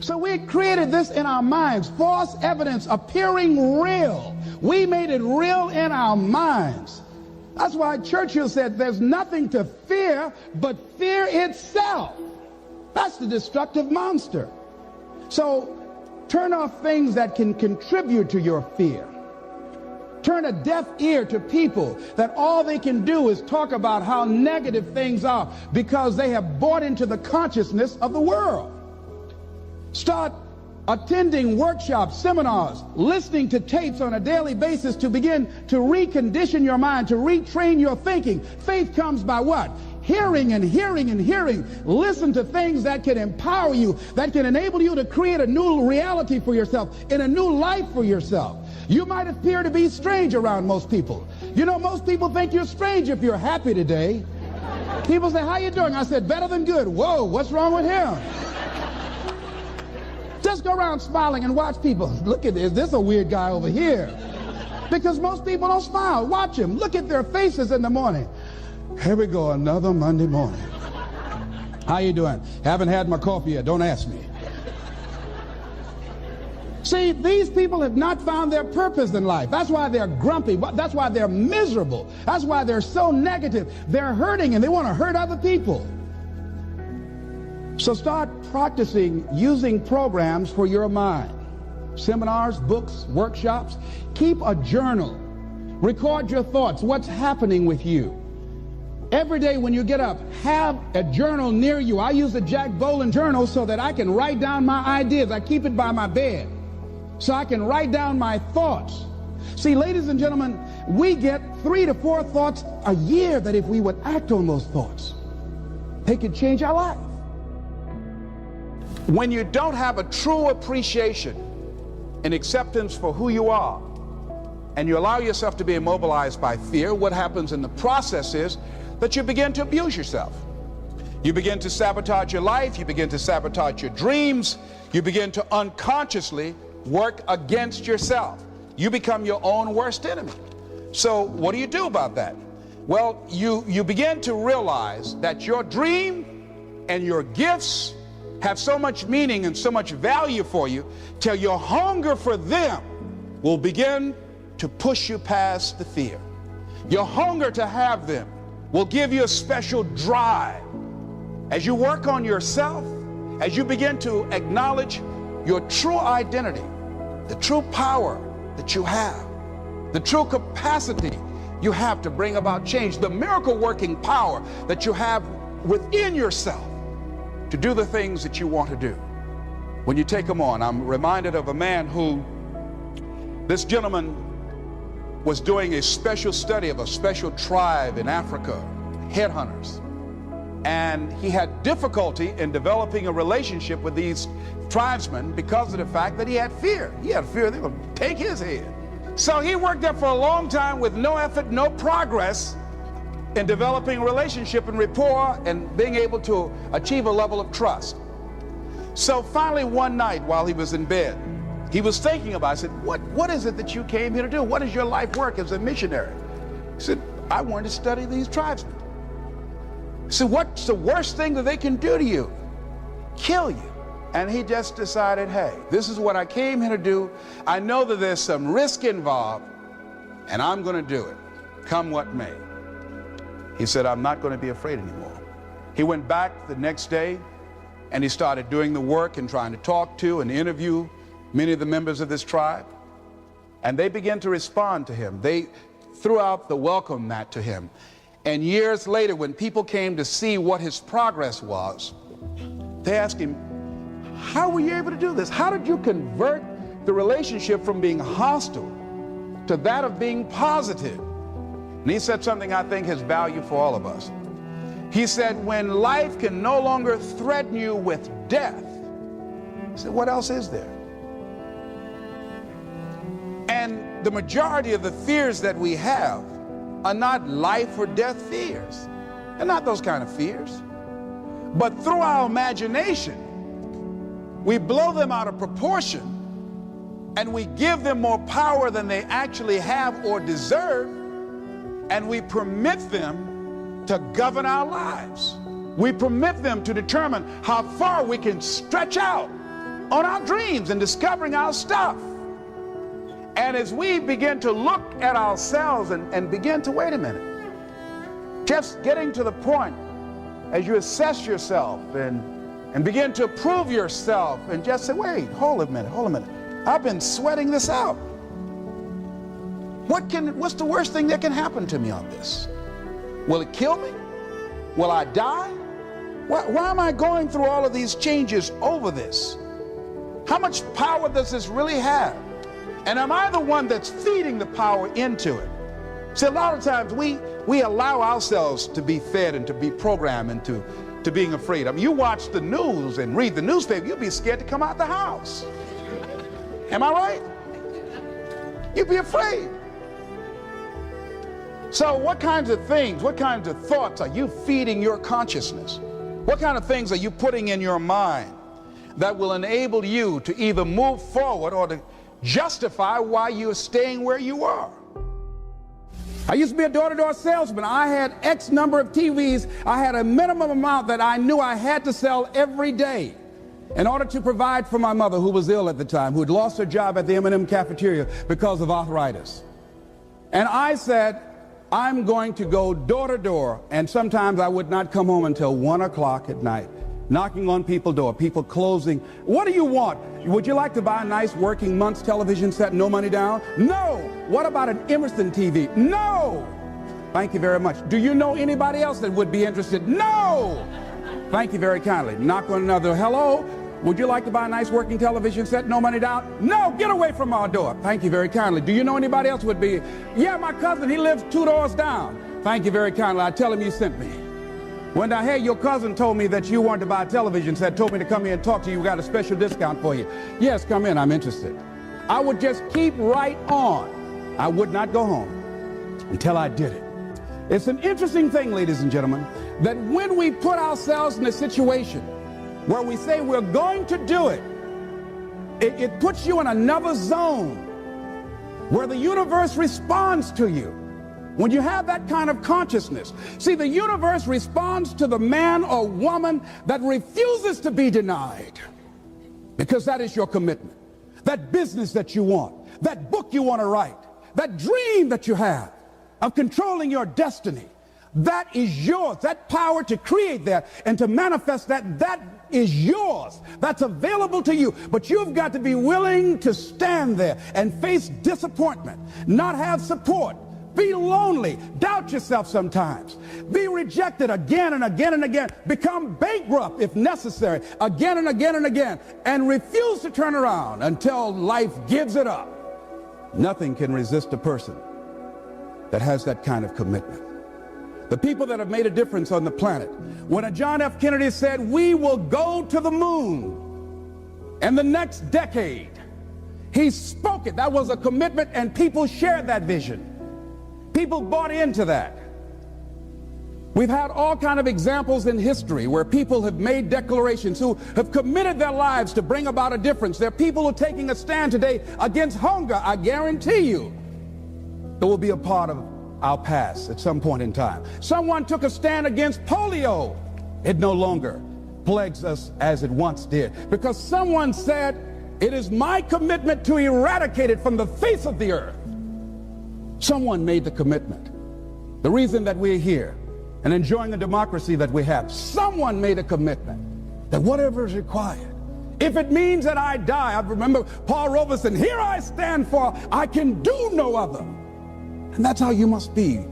So we created this in our minds, false evidence appearing real. We made it real in our minds. That's why Churchill said there's nothing to fear but fear itself. That's the destructive monster. So turn off things that can contribute to your fear. Turn a deaf ear to people that all they can do is talk about how negative things are because they have bought into the consciousness of the world. Start attending workshops, seminars, listening to tapes on a daily basis to begin to recondition your mind, to retrain your thinking. Faith comes by what? Hearing and hearing and hearing. Listen to things that can empower you, that can enable you to create a new reality for yourself, and a new life for yourself. You might appear to be strange around most people. You know, most people think you're strange if you're happy today. People say, how you doing? I said, better than good. Whoa, what's wrong with him? Just go around smiling and watch people. Look at this. This is a weird guy over here. Because most people don't smile. Watch them. Look at their faces in the morning. Here we go, another Monday morning. How you doing? Haven't had my coffee yet. Don't ask me. See, these people have not found their purpose in life. That's why they're grumpy. That's why they're miserable. That's why they're so negative. They're hurting and they want to hurt other people. So start practicing using programs for your mind. Seminars, books, workshops. Keep a journal. Record your thoughts. What's happening with you? Every day when you get up, have a journal near you. I use the Jack Boland journal so that I can write down my ideas. I keep it by my bed so I can write down my thoughts. See, ladies and gentlemen, we get 3 to 4 thoughts a year that if we would act on those thoughts, they could change our life. When you don't have a true appreciation and acceptance for who you are, and you allow yourself to be immobilized by fear, what happens in the process is that you begin to abuse yourself. You begin to sabotage your life, you begin to sabotage your dreams, you begin to unconsciously work against yourself. You become your own worst enemy. So what do you do about that? Well, you begin to realize that your dream and your gifts have so much meaning and so much value for you till your hunger for them will begin to push you past the fear. Your hunger to have them will give you a special drive. As you work on yourself, as you begin to acknowledge your true identity, the true power that you have, the true capacity you have to bring about change, the miracle working power that you have within yourself to do the things that you want to do. When you take them on, I'm reminded of a man who, this gentleman was doing a special study of a special tribe in Africa, headhunters. And he had difficulty in developing a relationship with these tribesmen because of the fact that he had fear. He had fear they were going to take his head. So he worked there for a long time with no effort, no progress in developing a relationship and rapport and being able to achieve a level of trust. So finally one night while he was in bed, he was thinking about it. I said, what is it that you came here to do? What is your life work as a missionary? He said, I wanted to study these tribesmen. He said, what's the worst thing that they can do to you? Kill you. And he just decided, hey, this is what I came here to do. I know that there's some risk involved, and I'm going to do it, come what may. He said, I'm not going to be afraid anymore. He went back the next day, and he started doing the work and trying to talk to and interview many of the members of this tribe. And they began to respond to him. They threw out the welcome mat to him. And years later, when people came to see what his progress was, they asked him, how were you able to do this? How did you convert the relationship from being hostile to that of being positive? And he said something I think has value for all of us. He said, when life can no longer threaten you with death, he said, what else is there? And the majority of the fears that we have are not life or death fears. They're not those kind of fears. But through our imagination, we blow them out of proportion and we give them more power than they actually have or deserve, and we permit them to govern our lives. We permit them to determine how far we can stretch out on our dreams and discovering our stuff. And as we begin to look at ourselves and begin to, wait a minute, just getting to the point as you assess yourself and begin to prove yourself and just say, wait, hold a minute. I've been sweating this out. What's the worst thing that can happen to me on this? Will it kill me? Will I die? Why am I going through all of these changes over this? How much power does this really have? And am I the one that's feeding the power into it? See, a lot of times we allow ourselves to be fed and to be programmed into being afraid. I mean, you watch the news and read the newspaper, you'll be scared to come out the house. Am I right? You'd be afraid. So what kinds of things, what kinds of thoughts are you feeding your consciousness? What kind of things are you putting in your mind that will enable you to either move forward or to justify why you're staying where you are? I used to be a door-to-door salesman. I had X number of TVs. I had a minimum amount that I knew I had to sell every day in order to provide for my mother, who was ill at the time, who had lost her job at the M&M cafeteria because of arthritis. And I said, I'm going to go door to door, and sometimes I would not come home until 1 o'clock at night, knocking on people's door, people closing. What do you want? Would you like to buy a nice working month's television set, no money down? No. What about an Emerson TV? No. Thank you very much. Do you know anybody else that would be interested? No. Thank you very kindly. Knock on another. Hello. Would you like to buy a nice working television set, no money down? No, get away from our door. Thank you very kindly. Do you know anybody else would be? Yeah, my cousin, he lives 2 doors down. Thank you very kindly. I tell him you sent me. When I heard your cousin told me that you wanted to buy a television set, told me to come here and talk to you, we got a special discount for you. Yes, come in, I'm interested. I would just keep right on. I would not go home until I did it. It's an interesting thing, ladies and gentlemen, that when we put ourselves in a situation where we say we're going to do it, it puts you in another zone where the universe responds to you. When you have that kind of consciousness, see, the universe responds to the man or woman that refuses to be denied, because that is your commitment. That business that you want, that book you want to write, that dream that you have of controlling your destiny, that is yours. That power to create that and to manifest that, that is yours. That's available to you. But you've got to be willing to stand there and face disappointment, not have support, be lonely, doubt yourself sometimes, be rejected again and again and again, become bankrupt if necessary, again and again and again, and refuse to turn around until life gives it up. Nothing can resist a person that has that kind of commitment. The people that have made a difference on the planet. When John F. Kennedy said, we will go to the moon in the next decade, he spoke it. That was a commitment, and people shared that vision. People bought into that. We've had all kinds of examples in history where people have made declarations, who have committed their lives to bring about a difference. There are people who are taking a stand today against hunger. I guarantee you it will be a part of our past at some point in time. Someone took a stand against polio. It no longer plagues us as it once did, because someone said, it is my commitment to eradicate it from the face of the earth. Someone made the commitment. The reason that we're here and enjoying the democracy that we have, someone made a commitment that whatever is required, if it means that I die. I remember Paul Robeson, here I stand, for I can do no other. And that's how you must be.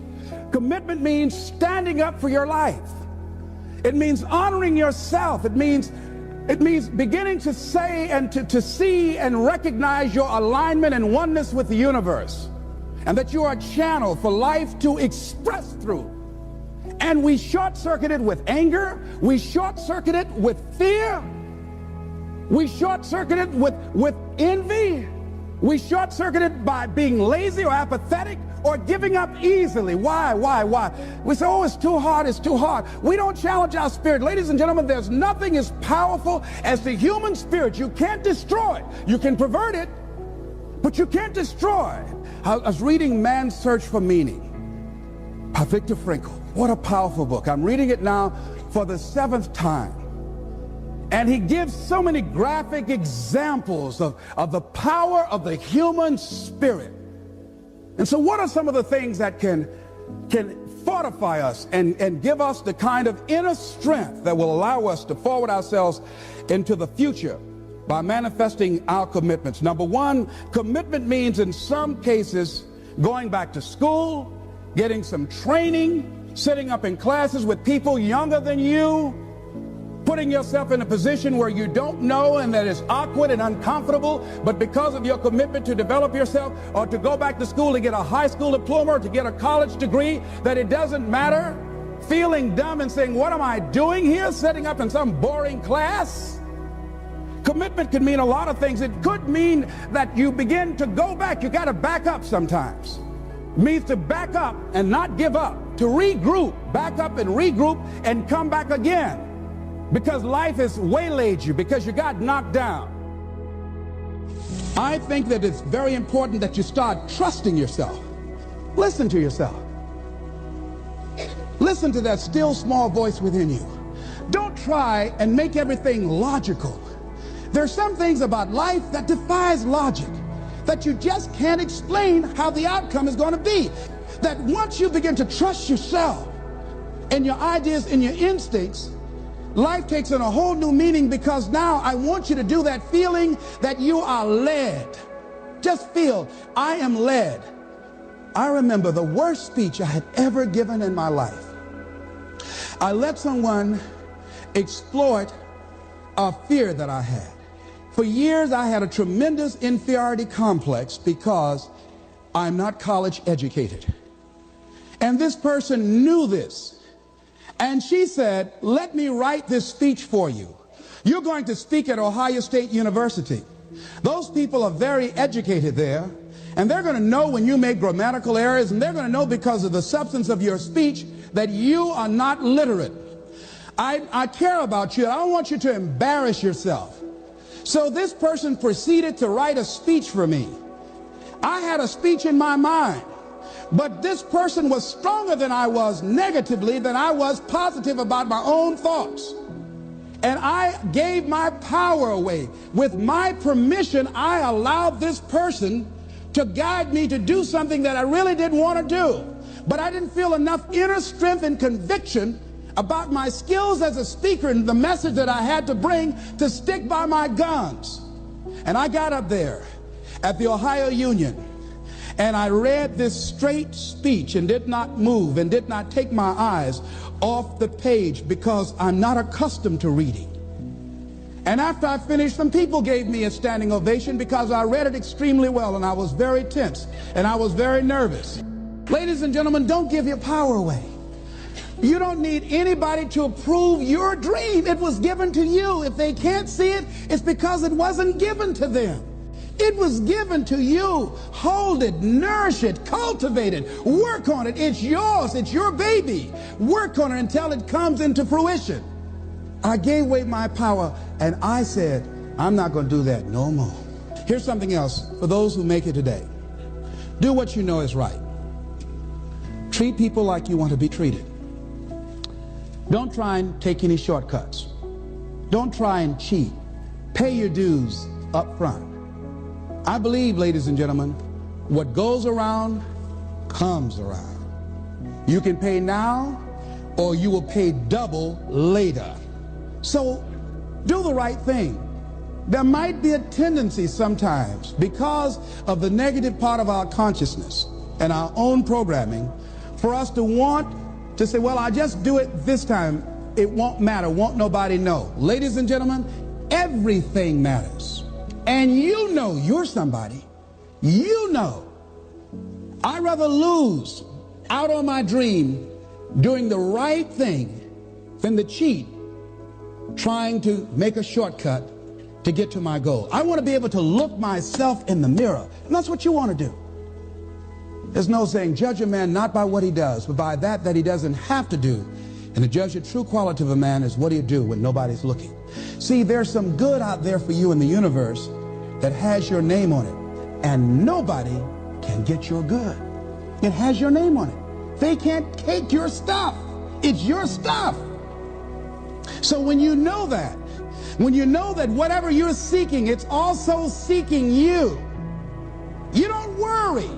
Commitment means standing up for your life. It means honoring yourself. It means beginning to say and to see and recognize your alignment and oneness with the universe, and that you are a channel for life to express through. And we short-circuit it with anger. We short-circuit it with fear. We short-circuit it with envy. We short-circuit it by being lazy or apathetic or giving up easily. Why? We say, oh, it's too hard, it's too hard. We don't challenge our spirit. Ladies and gentlemen, there's nothing as powerful as the human spirit. You can't destroy it. You can pervert it, but you can't destroy it. I was reading Man's Search for Meaning by Viktor Frankl. What a powerful book. I'm reading it now for the 7th time. And he gives so many graphic examples of the power of the human spirit. And so what are some of the things that can fortify us and give us the kind of inner strength that will allow us to forward ourselves into the future by manifesting our commitments? Number one, commitment means in some cases going back to school, getting some training, sitting up in classes with people younger than you, putting yourself in a position where you don't know and that is awkward and uncomfortable, but because of your commitment to develop yourself, or to go back to school to get a high school diploma or to get a college degree, that it doesn't matter, feeling dumb and saying, what am I doing here, sitting up in some boring class? Commitment can mean a lot of things. It could mean that you begin to go back. You got to back up sometimes. It means to back up and not give up, to regroup, back up and regroup and come back again. Because life has waylaid you, because you got knocked down. I think that it's very important that you start trusting yourself. Listen to yourself. Listen to that still small voice within you. Don't try and make everything logical. There's some things about life that defies logic, that you just can't explain how the outcome is going to be. That once you begin to trust yourself and your ideas and your instincts, life takes on a whole new meaning, because now I want you to do that feeling that you are led. Just feel, I am led. I remember the worst speech I had ever given in my life. I let someone exploit a fear that I had. For years I had a tremendous inferiority complex because I'm not college educated. And this person knew this. And she said, let me write this speech for you. You're going to speak at Ohio State University. Those people are very educated there, and they're going to know when you make grammatical errors, and they're going to know because of the substance of your speech that you are not literate. I care about you. I don't want you to embarrass yourself. So this person proceeded to write a speech for me. I had a speech in my mind. But this person was stronger than I was negatively than I was positive about my own thoughts. And I gave my power away. With my permission, I allowed this person to guide me to do something that I really didn't want to do. But I didn't feel enough inner strength and conviction about my skills as a speaker and the message that I had to bring to stick by my guns. And I got up there at the Ohio Union, and I read this straight speech and did not move and did not take my eyes off the page, because I'm not accustomed to reading. And after I finished, some people gave me a standing ovation because I read it extremely well, and I was very tense and I was very nervous. Ladies and gentlemen, don't give your power away. You don't need anybody to approve your dream. It was given to you. If they can't see it, it's because it wasn't given to them. It was given to you. Hold it, nourish it, cultivate it, work on it. It's yours. It's your baby. Work on it until it comes into fruition. I gave away my power, and I said, I'm not going to do that no more. Here's something else for those who make it today. Do what you know is right. Treat people like you want to be treated. Don't try and take any shortcuts. Don't try and cheat. Pay your dues up front. I believe, ladies and gentlemen, what goes around comes around. You can pay now, or you will pay double later. So do the right thing. There might be a tendency sometimes, because of the negative part of our consciousness and our own programming, for us to want to say, well, I'll just do it this time. It won't matter. Won't nobody know. Ladies and gentlemen, everything matters. And you know you're somebody. You know. I'd rather lose out on my dream doing the right thing than to cheat trying to make a shortcut to get to my goal. I want to be able to look myself in the mirror. And that's what you want to do. There's no saying, judge a man not by what he does, but by that he doesn't have to do. And to judge the true quality of a man is what do you do when nobody's looking. See, there's some good out there for you in the universe that has your name on it. And nobody can get your good. It has your name on it. They can't take your stuff. It's your stuff. So when you know that, when you know that whatever you're seeking, it's also seeking you, you don't worry.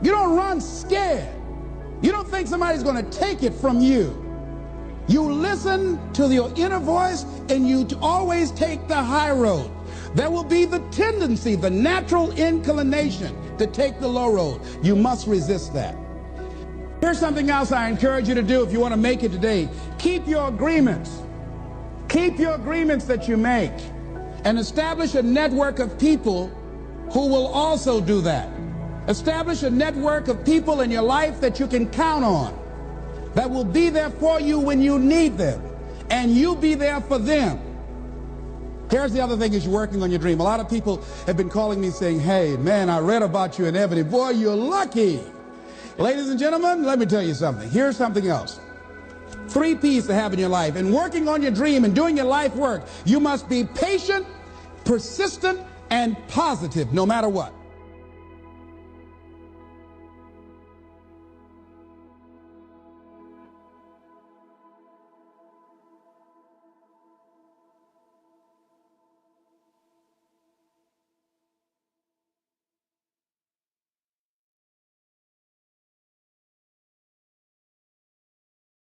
You don't run scared. You don't think somebody's going to take it from you. You listen to your inner voice, and you always take the high road. There will be the tendency, the natural inclination to take the low road. You must resist that. Here's something else I encourage you to do if you want to make it today. Keep your agreements. Keep your agreements that you make, and establish a network of people who will also do that. Establish a network of people in your life that you can count on, that will be there for you when you need them, and you be there for them. Here's the other thing is you're working on your dream. A lot of people have been calling me saying, hey, man, I read about you in Ebony. Boy, you're lucky. Ladies and gentlemen, let me tell you something. Here's something else. 3 P's to have in your life. In working on your dream and doing your life work, you must be patient, persistent, and positive no matter what.